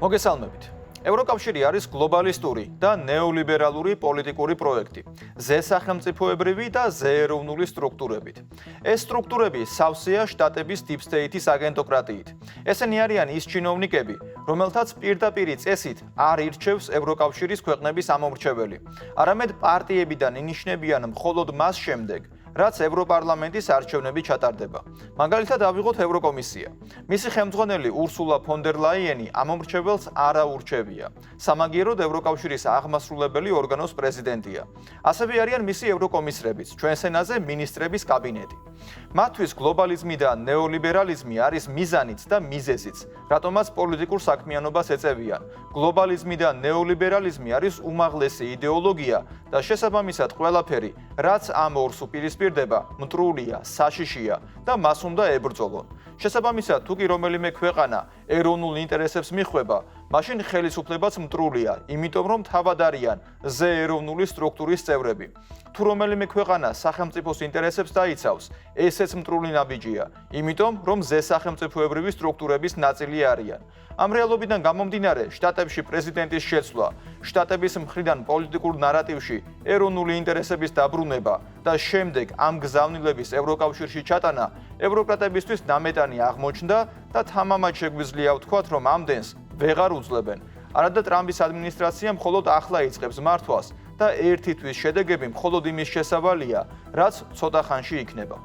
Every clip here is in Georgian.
მოგესალმებით. ევროკავშირი არის გლობალისტური და ნეოლიბერალური პოლიტიკური პროექტი, ზესახელმწიფოებრივი და ზეეროვნული სტრუქტურებით. ეს სტრუქტურები სავსეა შტატების deep state-ის აგენტოკრატიით. ესენი არიან ის ჩინოვნიკები, რომელთაც პირდაპირი წესით არ ირჩევს ევროკავშირის ქვეყნების ამომრჩეველი, არამედ პარტიებიდან ინიშნებიან მხოლოდ მას შემდეგ, რაც ევროპარლამენტის არჩევნები ჩატარდება. მაგალითად ავიღოთ ევროკომისია. მისი ხელმძღვანელი ურსულა ფონ დერ ლაიენი ამომრჩეველს არ აურჩევია. სამაგიეროდ ევროკავშირის აღმასრულებელი ორგანოს პრეზიდენტია. ასევე არიან მისი ევროკომისრებიც, ჩვენს ენაზე მინისტრების კაბინეტი. მათთვის გლობალიზმი და ნეოლიბერალიზმი არის მიზანიც და მიზეზიც, რატომაც პოლიტიკურ საქმიანობას ეწევიან. გლობალიზმი და ნეოლიბერალიზმი არის უმაღლესი იდეოლოგია და შესაბამისად ყველაფერი, რაც ამ ორს უპირისპირდება, მტრულია, საშიშია და მას უნდა ებრძოლონ. შესაბამისად, თუ კი რომელიმე ქვეყანა ეროვნულ ინტერესებს მიხვება, მაშინ ხელისუფლებაც მტრულია, იმიტომ რომ თავად არიან ზეეროვნული სტრუქტურის წევრები. თუ რომელიმე ქვეყანა სახელმწიფოს ინტერესებს დაიცავს, ესეც მტრული ნაბიჯია, იმიტომ რომ ზესახელმწიფოებრივი სტრუქტურების ნაწილი არიან. ამ რეალობიდან გამომდინარე, შტატებში პრეზიდენტის შეცვლა, შტატების მხრიდან პოლიტიკურ ნარატივში ეროვნული ინტერესების დაბრუნება და შემდეგ ამ გზავნილების ევროკავშირში ჩატანა ევროკრატებისთვის ნამეტანი აღმოჩნდა და თამამად შეგვიძლია ვთქვათ, რომ ამდენს ვეღარ უძლებენ. არადა ტრამპის ადმინისტრაცია მხოლოდ ახლა იწყებს მართვას და ერთი თვის შედეგები მხოლოდ იმის შესავალია, რაც ცოტა ხანში იქნება.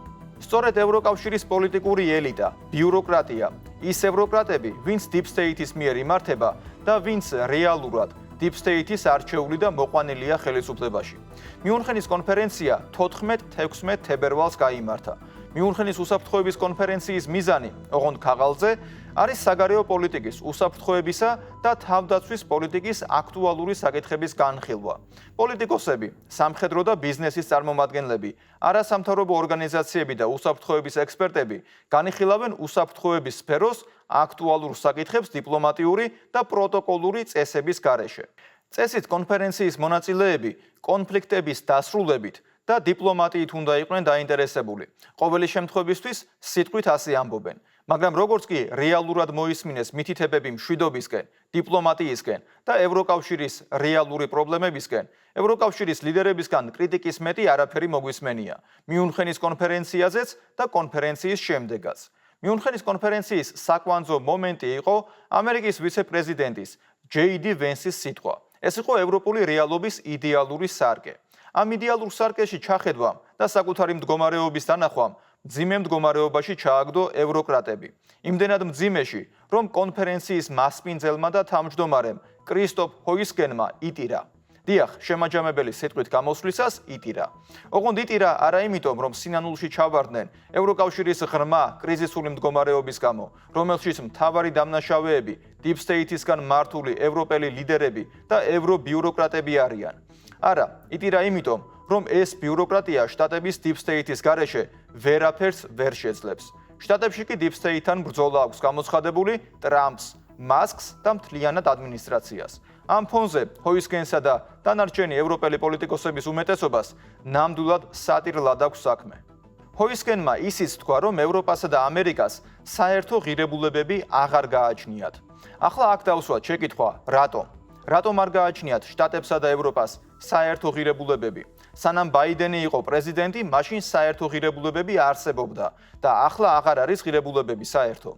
სწორედ ევროკავშირის პოლიტიკური ელიტა, ბიუროკრატია, ის ევროკრატები, ვინც deep state-ის მიერ იმართება და ვინც რეალურად deep state-ის არჩეული და მოყვანილია ხელისუფლებაში. მიუნხენის კონფერენცია 14-16 თებერვალს გაიმართა. მიუნხენის უსაფრთხოების კონფერენციის მიზანი, ოღონდ ქაღალდზე, არის საგარეო პოლიტიკის, უსაფრთხოებისა და თავდაცვის პოლიტიკის აქტუალური საკითხების განხილვა. პოლიტიკოსები, სამხედრო და ბიზნესის წარმომადგენლები, არასამთავრობო ორგანიზაციები და უსაფრთხოების ექსპერტები განიხილავენ უსაფრთხოების სფეროს აქტუალურ საკითხებს დიპლომატიური და პროტოკოლური წესების გარეშე. წესით კონფერენციის მონაწილეები კონფლიქტების დასრულებით და დიპლომატიით უნდა იყვნენ დაინტერესებული. ყოველი შემთხვევისთვის სიტყვით ასე ამბობენ. მაგრამ როგორც კი რეალურად მოისმინეს მითითებები მშვიდობისკენ, დიპლომატიისკენ და ევროკავშირის რეალური პრობლემებისკენ, ევროკავშირის ლიდერებისგან კრიტიკის მეტი არაფერი მოგვისმენია. მიუნხენის კონფერენციაზეც და კონფერენციის შემდეგაც. მიუნხენის კონფერენციის საკვანძო მომენტი იყო ამერიკის ვიცე-პრეზიდენტის JD Vance-ის სიტყვა. ეს იყო ევროპული რეალობის იდეალური სარკე. ამ იდეალურ სარკეში ჩახედვამ და საკუთარი მდგომარეობის დანახვამ მძიმე მდგომარეობაში ჩააგდო ევროკრატები. იმდენად მძიმეში, რომ კონფერენციის მასპინძელმა და თავმჯდომარემ კრისტოფ ჰოისგენმა იტირა. დიახ, შემაჯამებელი სიტყვით გამოსვლისას იტირა. ოღონდ იტირა არა იმიტომ, რომ სინანულში ჩავარდნენ ევროკავშირის ღრმა კრიზისული მდგომარეობის გამო, რომელშიც მთავარი დამნაშავეები deep state-ისგან მართული ევროპელი ლიდერები და ევრობიუროკრატები არიან. არა, იტირა იმიტომ, რომ ეს ბიუროკრატია შტატების deep state-ის გარეშე ვერაფერს ვერ შეძლებს. შტატებში კი deep state-თან ბრძოლა აქვს გამოცხადებული ტრამპს, მასკს და მთლიანად ადმინისტრაციას. ამ ფონზე ჰოისგენსა და დანარჩენი ევროპელი პოლიტიკოსების უმეტესობას ნამდვილად სატირლად აქვს საქმე. ჰოისგენმა ისიც თქვა, რომ ევროპასა და ამერიკას საერთო ღირებულებები აღარ გააჩნიათ. ახლა აქ დავსვათ შეკითხვა, რატომ? რატომ არ გააჩნიათ შტატებსა და ევროპას საერთო ღირებულებები? სანამ ბაიდენი იყო პრეზიდენტი, მაშინ საერთო ღირებულებები არსებობდა და ახლა აღარ არის ღირებულებები საერთო.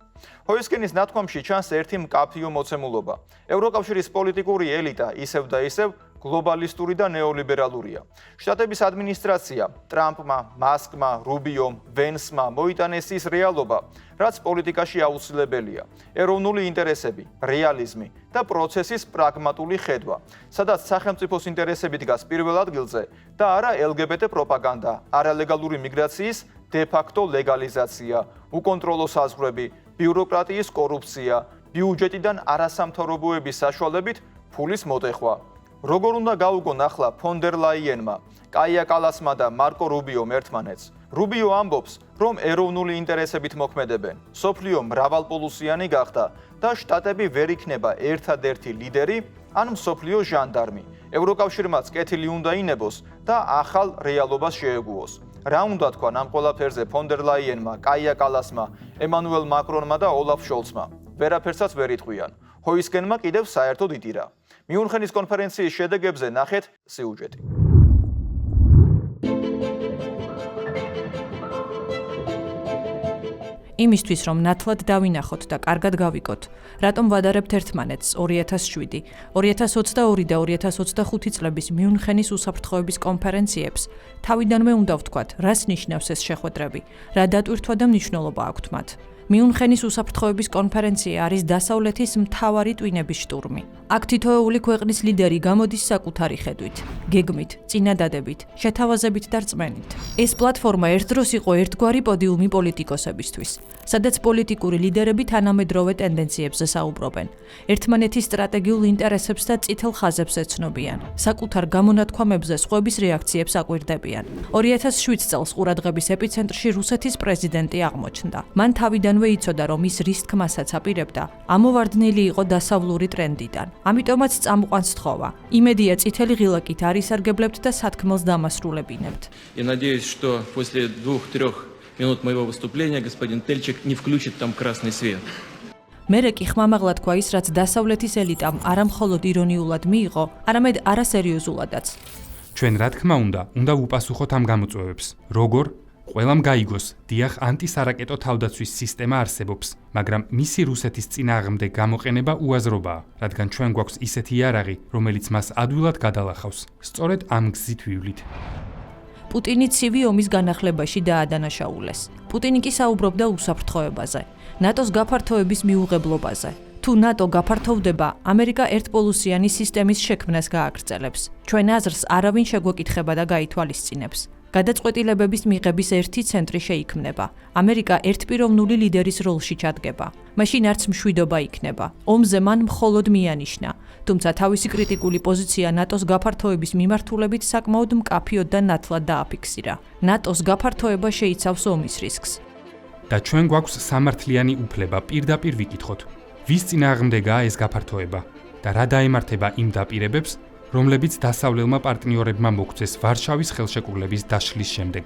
ჰოისგენის ნათქვამში ჩანს ერთი მკაფიო მოცემულობა. ევროკავშირის პოლიტიკური ელიტა ისევ და ისევ გლობალისტური და ნეოლიბერალურია. შტატების ადმინისტრაცია ტრამპმა, მასკმა, რუბიომ, ვენსმა მოიტანეს ის რეალობა, რაც პოლიტიკაში აუცილებელია. ეროვნული ინტერესები, რეალიზმი და პროცესის პრაგმატული ხედვა, სადაც სახელმწიფოს ინტერესები დგას პირველ ადგილზე და არა LGBT პროპაგანდა, არალეგალური მიგრაციის დე-ფაქტო ლეგალიზაცია, უკონტროლო საზღვრები, ბიუროკრატიის კორუფცია, ბიუჯეტიდან არასამთავრობოების საშუალებით ფულის მოტეხვა. როგორ უნდა გაუგონ ახლა ფონ დერ ლაიენმა, კაია კალასმა და მარკო რუბიომ ერთმანეთს? რუბიო ამბობს, რომ ეროვნული ინტერესებით მოქმედებენ. სოფლიო მრავალპოლუსიანი გახდა და შტატები ვერ იქნება ერთადერთი ლიდერი ან მსოფლიო ჟანდარმი. ევროკავშირმაც კეთილი უნდა ინებოს და ახალ რეალობას შეეგუოს. რა უნდა თქვან ამ ყველაფერზე ფონ დერ ლაიენმა, კაია კალასმა, ემანუელ მაკრონმა და ოლაფ შოლცმა? ვერაფერსაც ვერ იტყვიან. ჰოისკენმა კიდევ საერთოდ იტირა. მიუნხენის კონფერენციის შედეგებზე ნახეთ სიუჟეტი. იმისთვის, რომ ნათლად დავინახოთ და კარგად გავიკოთ, რატომ ვადარებთ ერთმანეთს 2007, 2022 და 2025 წლების მიუნხენის უსაფრთხოების კონფერენციებს, თავიდანვე უნდა ვთქვათ, რას ნიშნავს ეს შეხვედრები, რა დატვირთვა და მნიშვნელობა აქვთ მათ. მიუნხენის უსაფრთხოების კონფერენცია არის დასავლეთის მთავარი ტვინების შტურმი. აქ თითოეული ქვეყნის ლიდერი გამოდის საკუთარი ხედვით, გეგმით, წინადადებით, შეთავაზებით და რწმენით. ეს პლატფორმა ერთდროს იყო ერთგვარი პოდიუმი პოლიტიკოსებისთვის, სადაც პოლიტიკური ლიდერები თანამედროვე ტენდენციებზე საუბრობენ, ერთმანეთის სტრატეგიულ ინტერესებს და წითელ ხაზებს ეცნობიან, საკუთარ გამონათქვამებზე სხვების რეაქციებს აკვირდებიან. 2007 წელს ყურადღების ეპიცენტრში რუსეთის პრეზიდენტი აღმოჩნდა. მან თავიდანვე იცოდა, რომ ის რის თქმასაც აპირებდა, ამოვარდნილი იყო დასავლური ტრენდიდან. ამიტომაც წამყვანს თხოვა. იმედია წითელი ღილაკით არ ისარგებლებთ და სათქმელს დამასრულებინებთ. Я надеюсь, что после 2-3 минут моего выступления господин Тельчик не включит там красный свет. მერე კი ხმამაღლა თქვა ის, რაც დასავლეთის ელიტამ არა მხოლოდ ირონიულად მიიღო, არამედ არასერიოზულადაც. ჩვენ რა თქმა უნდა ვუპასუხოთ ამ გამოწვევებს. როგორ? ყველამ გაიგოს, დიახ, ანტისარაკეტო თავდაცვის სისტემა არსებობს, მაგრამ მისი რუსეთის წინააღმდეგ გამოყენება უაზრობაა, რადგან ჩვენ გვაქვს ისეთი იარაღი, რომელიც მას ადვილად გადალახავს. სწორედ ამ გზით ვივლით. პუტინი ცივი ომის განახლებაში დაადანაშაულეს. პუტინი კი საუბრობდა უსაფრთხოებაზე, ნატოს გაფართოების მიუღებლობაზე. თუ ნატო გაფართოვდება, ამერიკა ერთპოლუსიანი სისტემის შექმნას გააგრძელებს. ჩვენ აზრს არავინ შეგვეკითხება და გაითვალისწინებს. გადაწყვეტილებების მიღების ერთი ცენტრი შეიქმნება. ამერიკა ერთპიროვნული ლიდერის როლში ჩადგება. მაშინ არც მშვიდობა იქნება. ომზე მან მხოლოდ მიანიშნა. თუმცა თავისი კრიტიკული პოზიცია ნატოს გაფართოების მიმართულებით საკმაოდ მკაფიოდ და ნათლად დააფიქსირა. ნატოს გაფართოება შეიცავს ომის რისკს. და ჩვენ გვაქვს სამართლიანი უფლება პირდაპირ ვიკითხოთ, ვის წინააღმდეგაა ეს გაფართოება და რა დაემართება იმ დაპირებებს, რომლებიც დასავლელმა პარტნიორებმა მოგცეს ვარშავის ხელშეკრულების დაშლის შემდეგ.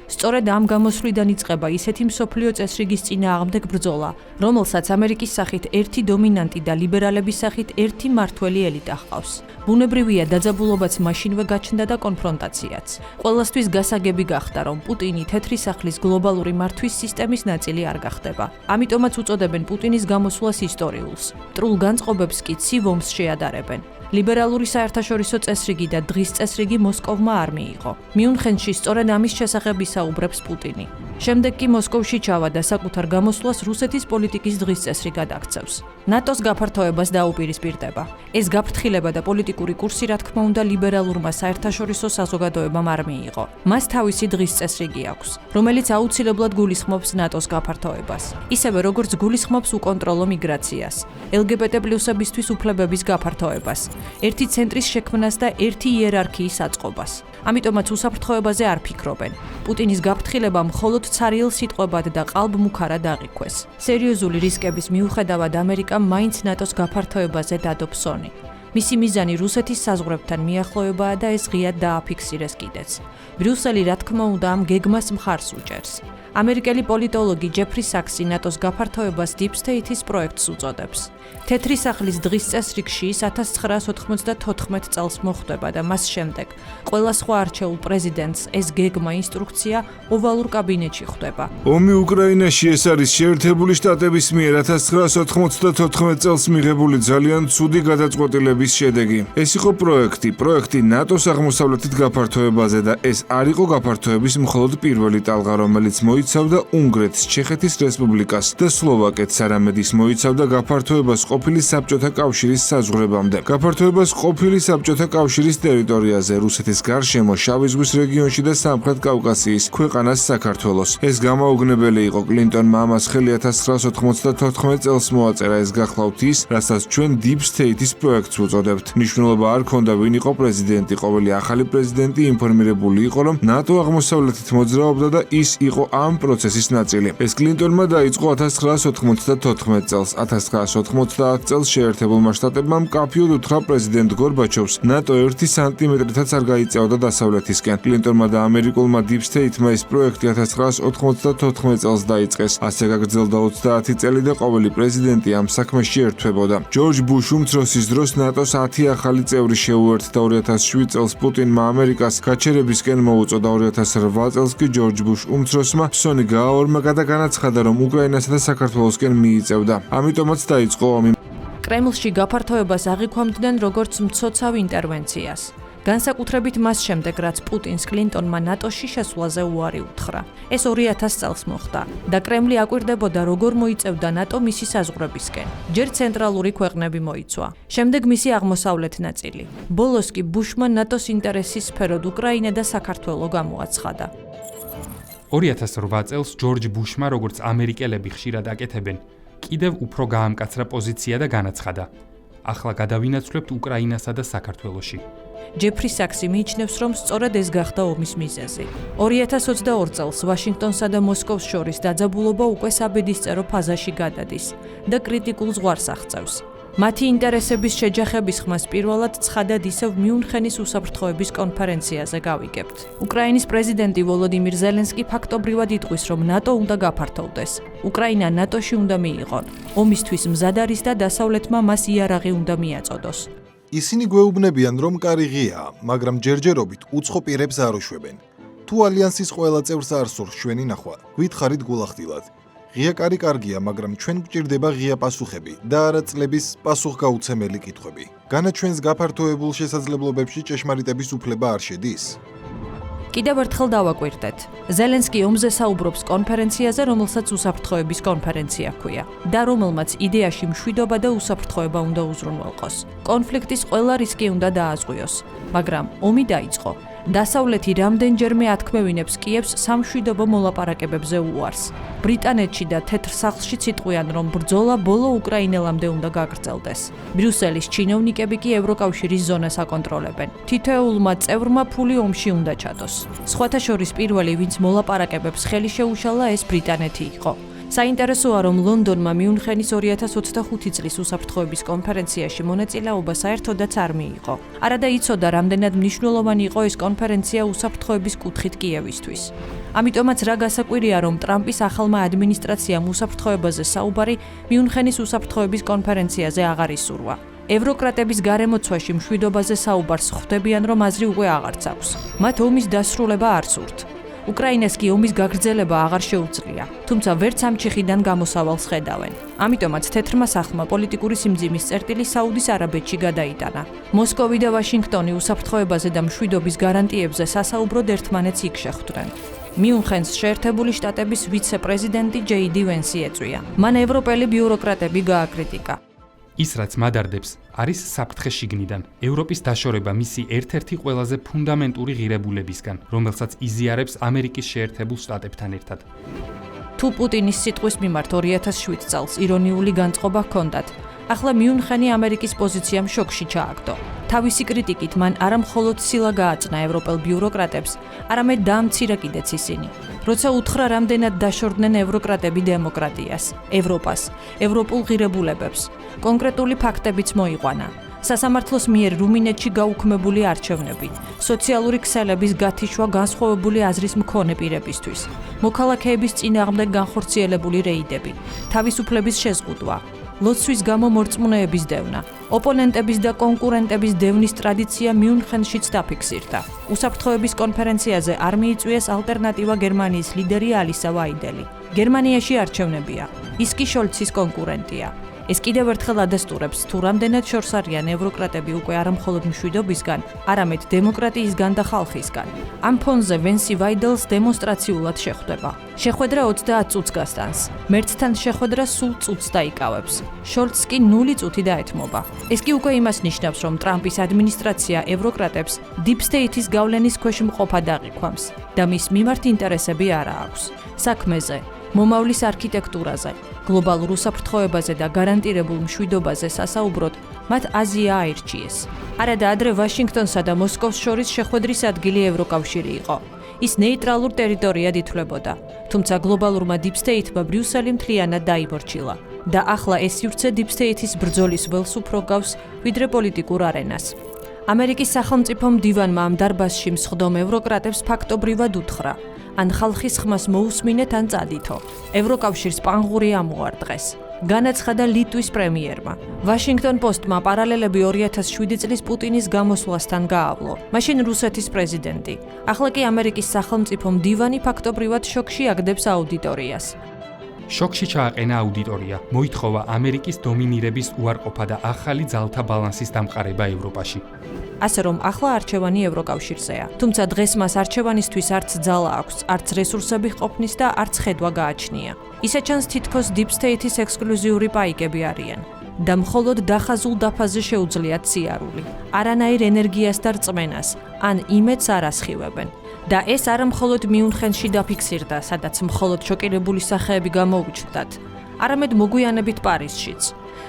სწორედ ამ გამოსვლიდან იწყება ისეთი მსოფლიო წესრიგის წინააღმდეგ ბრძოლა, რომელსაც ამერიკის სახით ერთი დომინანტი და ლიბერალების სახით ერთი მართველი ელიტა ჰყავს. ბუნებრივია დაძაბულობაც მაშინვე გაჩნდა და კონფრონტაციაც. ყველასთვის გასაგები გახდა, რომ პუტინი თეთრი სახლის გლობალური მართვის სისტემის ნაწილი არ გახდება. ამიტომაც უწოდებენ პუტინის გამოსვლას ისტორიულს. მტრულ განწყობებს კი ცივ ომს შეადარებენ. ლიბერალური საერთაშორისო წესრიგი და დღის წესრიგი მოსკოვმა არ მიიღო. მიუნხენში სწორედ ამის შესახებ ისაუბრებს პუტინი. შემდეგ კი მოსკოვში ჩავა და საკუთარ გამოსვლას რუსეთის პოლიტიკის დღის წესრიგად აქცევს. ნატოს გაფართოებას დაუპირისპირდება. ეს გაფრთხილება და პოლიტიკური კურსი, რა თქმა უნდა, ლიბერალურმა საერთაშორისო საზოგადოებამ არ მიიღო. მას თავისი დღის წესრიგი აქვს, რომელიც აუცილებლად გულისხმობს ნატოს გაფართოებას. ისევე როგორც გულისხმობს უკონტროლო მიგრაციას, LGBT+-ებისთვის უფლებების გაფართოებას, ერთი ცენტრის შექმნას და ერთი იერარქიის აწყობას. ამიტომაც უსაფრთხოებაზე არ ფიქრობენ. პუტინის გაფრთხილება მხოლოდ ცარიელ სიტყვებად და ყალბმუქარად აღიქვეს. სერიოზული რისკების მიუხედავად ამერიკა მაინც ნატოს გაფართოებაზე დადობს სონი. მისი მიზანი რუსეთის საზღვრებთან მიახლოებაა და ეს ღიად დააფიქსირეს კიდეც. ბრიუსელი რა თქმა უნდა ამ გეგმას მხარს უჭერს. ამერიკელი პოლიტოლოგი ჯეფრი საქსი ნატოს გაფართოებას Deep State-ის პროექტს უწოდებს. თეთრი სახლის დღის წესრიგში 1994 წელს მოხდება და მას შემდეგ ყველა სხვა არჩეულ პრეზიდენტს ეს გეგმა ინსტრუქცია ოვალურ კაბინეტში ხვდება. ომი უკრაინაში ეს არის შეერთებული შტატების მიერ 1994 წელს მიღებული ძალიან ცუდი გადაწყვეტილების შედეგი. ეს იყო პროექტი ნატოს აღმოსავლეთით გაფართოებაზე და ეს არ იყო გაფართოების მხოლოდ პირველი ტალღა, რომელიც მოიცავდა უნგრეთს, ჩეხეთის რესპუბლიკას და სლოვაკეთს, არამედ ის მოიცავდა გაფართოებას ყოფილი საბჭოთა კავშირის საზღვრებამდე. გაფართოებას ყოფილი საბჭოთა კავშირის ტერიტორიაზე, რუსეთის გარშემო, შავი ზღვის რეგიონში და სამხრეთ კავკასიის ქვეყანას საქართველოს. ეს გამაოგნებელი იყო კლინტონმა ამას ხელი 1994 წელს მოაწერა, ეს გახლავთ ის, რასაც ჩვენ Deep State-ის პროექტს უწოდებთ. მნიშვნელობა არ ქონდა ვინ იყო პრეზიდენტი, ყოველი ახალი პრეზიდენტი ინფორმირებული იყო, რომ ნატო აღმოსავლეთით მოძრაობდა და ის იყო ამ პროცესის ნაწილი. ეს კლინტონმა დაიწყო 1994 წელს. 1990 წელს შეერთებულმა შტატებმა მკაფიოდ უთხრა პრეზიდენტ გორბაჩოვს ნატო 1 სანტიმეტრითაც არ გაიწევდა დასავლეთისკენ. კლინტონმა და ამერიკულმა Deep State-მა ეს პროექტი 1994 წელს დაიწყეს. ასე გაგრძელდა 30 წელი და ყოველი პრეზიდენტი ამ საქმეში ერთვებოდა. ჯორჯ ბუш უმცროსის დროს ნატოს 10 ახალი წევრი შეუერთდა 2007 წელს პუტინმა ამერიკას გაჩერებისკენ მოუწოდა 2008 წელს კი ჯორჯ ბუш უმცროსმა სონი გააორმაგა და განაცხადა რომ უკრაინასა და საქართველოსკენ მიიწევდა. ამიტომაც დაიწყო ომი. კრემლში გაფართოებას აღიქვამდნენ როგორც მცოცავ ინტერვენციას. განსაკუთრებით მას შემდეგ, რაც პუტინს კლინტონმა ნატოში შესვლაზე უარი უთხრა. ეს 2000 წელს მოხდა და კრემლი აკვირდებოდა, როგორ მოიწევდა ნატო მისი საზღვრებისკენ. ჯერ ცენტრალური ქვეყნები მოიცვა, შემდეგ მისი აღმოსავლეთ ნაწილი. ბოლოს კი ბუშმა ნატოს ინტერესის სფეროდ უკრაინა და საქართველო გამოაცხადა. 2008 წელს ჯორჯ ბუშმა, როგორც ამერიკელები ხშირად აკეთებენ, კიდევ უფრო გაამკაცრა პოზიცია და განაცხადა: ახლა გადავინაცვლებთ უკრაინასა და საქართველოში. ჯეფრი საქსი მიიჩნევს, რომ სწორედ ეს გახდა ომის მიზეზი. 2022 წელს ვაშინგტონსა და მოსკოვს შორის დაძაბულობა უკვე საბედისწერო ფაზაში გადადის და კრიტიკულ ზღვარს აღწევს. მათი ინტერესების შეჯახების ხმას პირველად ცხადად ისევ მიუნხენის უსაფრთხოების კონფერენციაზე გავიგებთ. უკრაინის პრეზიდენტი ვოლოდიმირ ზელენსკი ფაქტობრივად იტყვის, რომ ნატო უნდა გაფართოვდეს. უკრაინა ნატოში უნდა მიიღონ. ომისთვის მზად არის და დასავლეთმა მას იარაღი უნდა მიაწოდოს. ისინი გვეუბნებიან, რომ კარი ღიაა, მაგრამ ჯერჯერობით უცხო პირებს არ უშვებენ. თუ ალიანსის ყველა წევრს არ სურს ჩვენი ნახვა, გვითხრით გულახდილად. ღია კარი კარგია, მაგრამ ჩვენ გვჭირდება ღია პასუხები და არა წლების პასუხგაუცემელი კითხვები. განაჩვენს გაფართოებულ შესაძლებლობებში ჭეშმარიტების უფლება არ შედის? კიდევ ერთხელ დავაკვირდეთ. ზელენსკი ომზე საუბრობს კონფერენციაზე, რომელსაც უსაფრთხოების კონფერენცია ჰქვია და რომელმაც იდეაში მშვიდობა და უსაფრთხოება უნდა უზრუნველყოს. კონფლიქტის ყველა რისკი უნდა დააზღვიოს, მაგრამ ომი დაიწყო. დასავლეთი რამდენჯერმე ათქმევინებს კიევს სამშვიდობო მოლაპარაკებებზე უარს. ბრიტანეთში და თეთრ სახლშიც იტყვიან, რომ ბრძოლა ბოლო უკრაინელამდე უნდა გაგრძელდეს. ბრიუსელის ჩინოვნიკები კი ევროკავშირის ზონას აკონტროლებენ. თითოეულმა წევრმა ფული ომში უნდა ჩადოს. სხვათა შორის პირველი, ვინც მოლაპარაკებებს ხელი შეუშალა, ეს ბრიტანეთი იყო. საინტერესოა, რომ ლონდონმა მიუნხენის 2025 წლის უსაფრთხოების კონფერენციაში მონაწილეობა საერთოდაც არ მიიღო. არადა იცოდა, რამდენად მნიშვნელოვანი იყო ეს კონფერენცია უსაფრთხოების კუთხით კიევისთვის. ამიტომაც რა გასაკვირია, რომ ტრამპის ახალმა ადმინისტრაციამ უსაფრთხოებაზე საუბარი მიუნხენის უსაფრთხოების კონფერენციაზე აღარ ისურვა. ევროკრატების გარემოცვაში მშვიდობაზე საუბარს ხვდებიან, რომ აზრი უკვე აღარც აქვს. მათ ომის დასრულება არ სურთ. უკრაინას კი ომის გაგრძელება აღარ შეუძლია, თუმცა ვერც ამ ჩიხიდან გამოსავალს ხედავენ. ამიტომაც თეთრმა სახლმა პოლიტიკური სიმძიმის წერტილი საუდის არაბეთში გადაიტანა. მოსკოვი და ვაშინგტონი უსაფრთხოებაზე და მშვიდობის გარანტიებზე სასაუბროდ ერთმანეთს იქ შეხვდნენ. მიუნხენს შეერთებული შტატების ვიცე-პრეზიდენტი ჯეიდი ვენსი ეწვია. მან ევროპელი ბიუროკრატები გააკრიტიკა. ის, რაც მადარდებს, არის საფრთხე შიგნიდან. ევროპის დაშორება მისი ერთ-ერთი ყველაზე ფუნდამენტური ღირებულებისგან, რომელსაც იზიარებს ამერიკის შეერთებულ შტატებთან ერთად. თუ პუტინის სიტყვის მიმართ 2007 წელს ირონიული განწყობა ჰქონდათ, ახლა მიუნხენი ამერიკის პოზიციამ შოკში ჩააგდო. თავისი კრიტიკით მან არა მხოლოდ ცილა გააწნა ევროპელ ბიუროკრატებს, არამედ დაამცირა კიდეც ისინი. როცა უთხრა, რამდენად დაშორდნენ ევროკრატები დემოკრატიას, ევროპას, ევროპულ ღირებულებებს, კონკრეტული ფაქტებიც მოიყვანა. სასამართლოს მიერ რუმინეთში გაუქმებული არჩევნები, სოციალური ქსელების გათიშვა განსხვავებული აზრის მქონე პირებისთვის, მოქალაქეების წინააღმდეგ განხორციელებული რეიდები, თავისუფლების შეზღუდვა, ლოცვის გამო მორწმუნეების დევნა, ოპონენტების და კონკურენტების დევნის ტრადიცია მიუნხენშიც დაფიქსირდა. უსაფრთხოების კონფერენციაზე არ მიიწვიეს ალტერნატივა გერმანიის ლიდერი ალისა ვაიდელი. გერმანიაში არჩევნებია, ის კი შოლცის კონკურენტია. ეს კიდევ ერთხელ ადასტურებს, თუ რამდენად შორს არიან ევროკრატები უკვე არა მხოლოდ მშვიდობისგან, არამედ დემოკრატიისგან და ხალხისგან. ამ ფონზე ვენსი ვაიდელს დემონსტრაციულად შეხვდება. შეხვედრა 30 წუთს გასტანს. მერცთან შეხვედრა სულ წუთს დაიკავებს. შოლცს კი 0 წუთი დაეთმობა. ეს კი უკვე იმას ნიშნავს, რომ ტრამპის ადმინისტრაცია ევროკრატებს Deep State-ის გავლენის ქვეშ მყოფად აღიქვამს და მის მიმართ ინტერესები არა აქვს. საქმეზე, მომავლის არქიტექტურაზე, გლობალურ უსაფრთხოებაზე და გარანტირებულ მშვიდობაზე სასაუბროდ, მათ აზია აირჩიეს. არადა ადრე ვაშინგტონსა და მოსკოვს შორის შეხვედრის ადგილი ევროკავშირი იყო. ის ნეიტრალურ ტერიტორიად ითვლებოდა, თუმცა გლობალურმა Deep State-მა ბრიუსელი მთლიანად დაიმორჩილა და ახლა ეს სივრცე Deep State-ის ბრძოლის ველს უფრო გავს, ვიდრე პოლიტიკურ არენას. ამერიკის სახელმწიფო მდივანმა ამ დარბაზში მსხდომ ევროკრატებს ფაქტობრივად უთხრა, ან ხალხის ხმას მოусმინეთ, ან წადითო. ევროკავშირს პანღური ამოარტყეს. განაცხადა ლიტვის პრემიერმა. Washington Post-მა პარალელები 2007 წლის პუტინის გამოსვლასთან გაავლო. მაშინ რუსეთის პრეზიდენტი. ახლა კი ამერიკის სახელმწიფო მდივანი ფაქტობრივად შოკში აგდებს აუდიტორიას. შოკში ჩააყენა აუდიტორია, მოითხოვა ამერიკის დომინირების უარყოფა და ახალი ძალთა ბალანსის დამყარება ევროპაში. ასე რომ ახლა არჩევანი ევროკავშირზეა. თუმცა დღეს მას არჩევანისთვის არც ძალა აქვს, არც რესურსები ყოფნის და არც ხედვა გააჩნია. ისე ჩანს თითქოს Deep State-ის ექსკლუზიური პაიკები არიან და მხოლოდ დახაზულ დაფაზე შეუძლიათ სიარული. არანაირ ენერგიას და რწმენას, ან იმედს არ ასხივებენ. და ეს არა მხოლოდ მიუნხენში დაფიქსირდა, სადაც მხოლოდ შოკირებული სახეები გამოუჩნდათ, არამედ მოგვიანებით პარიზშიც,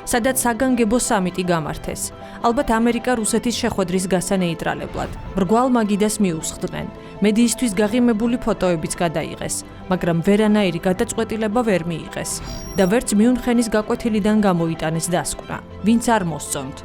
სადაც საგანგებო სამიტი გამართეს. ალბათ ამერიკა რუსეთის შეხვედრის გასანეიტრალებლად. ბრგვალ მაგიდას მიუსხდნენ. მედიისთვის გაღიმებული ფოტოებიც გადაიღეს, მაგრამ ვერანაირი გადაწყვეტილება ვერ მიიღეს და ვერც მიუნხენის გაკვეთილიდან გამოიტანეს დასკვნა, ვინც არ მოსწონთ.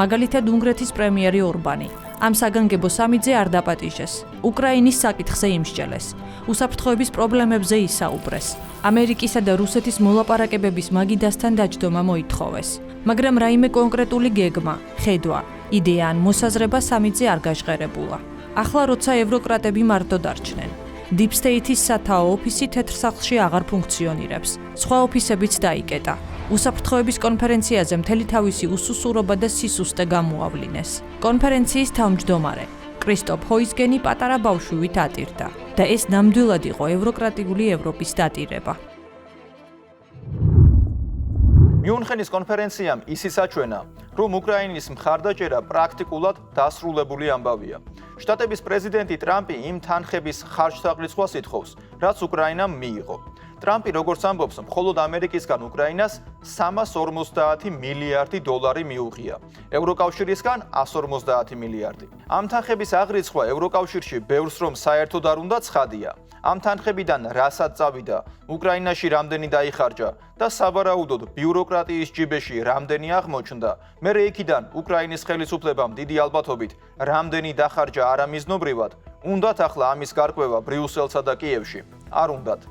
მაგალითად უნგრეთის პრემიერი ორბანი. ამ საგანგებო სამიტზე არ დაპატიჟეს. უკრაინის საკითხზე იმსჯელეს. უსაფრთხოების პრობლემებზე ისაუბრეს. ამერიკისა და რუსეთის მოლაპარაკებების მაგიდასთან დაჯდომა მოითხოვეს. მაგრამ რაიმე კონკრეტული გეგმა, ხედვა, იდეა ან მოსაზრება სამიტზე არ გაჟღერებულა. ახლა როცა ევროკრატები მარტო დარჩნენ, Deep State-ის სათაო ოფისი თეთრ სახლში აღარ ფუნქციონირებს. სხვა ოფისებიც დაიკეტა. უსაფრთხოების კონფერენციაზე მთელი თავისი უსუსურობა და სისუსტე გამოავლინეს. კონფერენციის თავმჯდომარე კრისტოფ ჰოიზგენი პატარა ბავშვივით ატირდა და ეს ნამდვილად იყო ევროკრატიული ევროპის დატირება. მიუნხენის კონფერენციამ ისიც აჩვენა, რომ უკრაინის მხარდაჭერა პრაქტიკულად დასრულებული ამბავია. შტატების პრეზიდენტი ტრამპი იმ თანხების ხარჯთაღრიცხვას ითხოვს, რაც უკრაინამ მიიღო. ტრამპი, როგორც ამბობს, მხოლოდ ამერიკისგან უკრაინას 350 მილიარდი დოლარი მიუღია. ევროკავშირისგან 150 მილიარდი. ამ თანხების აღრიცხვა ევროკავშირში ბევრს რომ საერთოდ არ უნდა ცხადია. ამ თანხებიდან რასაც წავიდა, უკრაინაში რამდენი დაიხარჯა და სავარაუდოდ ბიუროკრატიის ჯიბეში რამდენი აღმოჩნდა, მერე იქიდან უკრაინის ხელისუფლებამ დიდი ალბათობით რამდენი დახარჯა არამიზნობრივად, უნდათ ახლა ამის გარკვევა ბრიუსელსა და კიევში. არ უნდათ.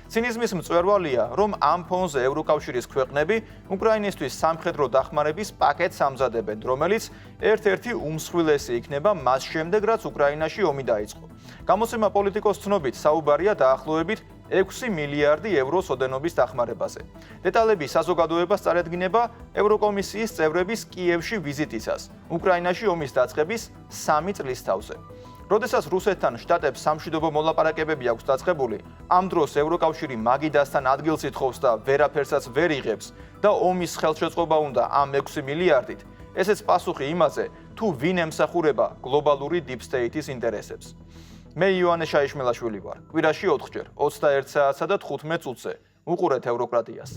ცინიზმის მწვერვალია, რომ ამ ფონზე ევროკავშირის ქვეყნები უკრაინისთვის სამხედრო დახმარების პაკეტს ამზადებენ, რომელიც ერთ-ერთი უმსხვილესი იქნება მას შემდეგ, რაც უკრაინაში ომი დაიწყო. გამოცემა პოლიტიკოს ცნობით საუბარია დაახლოებით 6 მილიარდი ევროს ოდენობის დახმარებაზე. დეტალები საზოგადოებას წარედგინება ევროკომისიის წევრების კიევში ვიზიტისას, უკრაინაში ომის დაწყების 3 წლის თავზე. როდესაც რუსეთთან შტატებს სამშვიდობო მოლაპარაკებები აქვს დაწყებული, ამ დროს ევროკავშირი მაგიდასთან ადგილს ითხოვს და ვერაფერსაც ვერ იღებს და ომის ხელშეწყობა უნდა ამ 6 მილიარდით, ესეც პასუხი იმაზე, თუ ვინ ემსახურება გლობალური Deep State-ის ინტერესებს. მე იოანე შაიშმელაშვილი ვარ. კვირაში 4 ჯერ, 21 საათსა და 15 წუთზე. უყურეთ ევროკრატიას.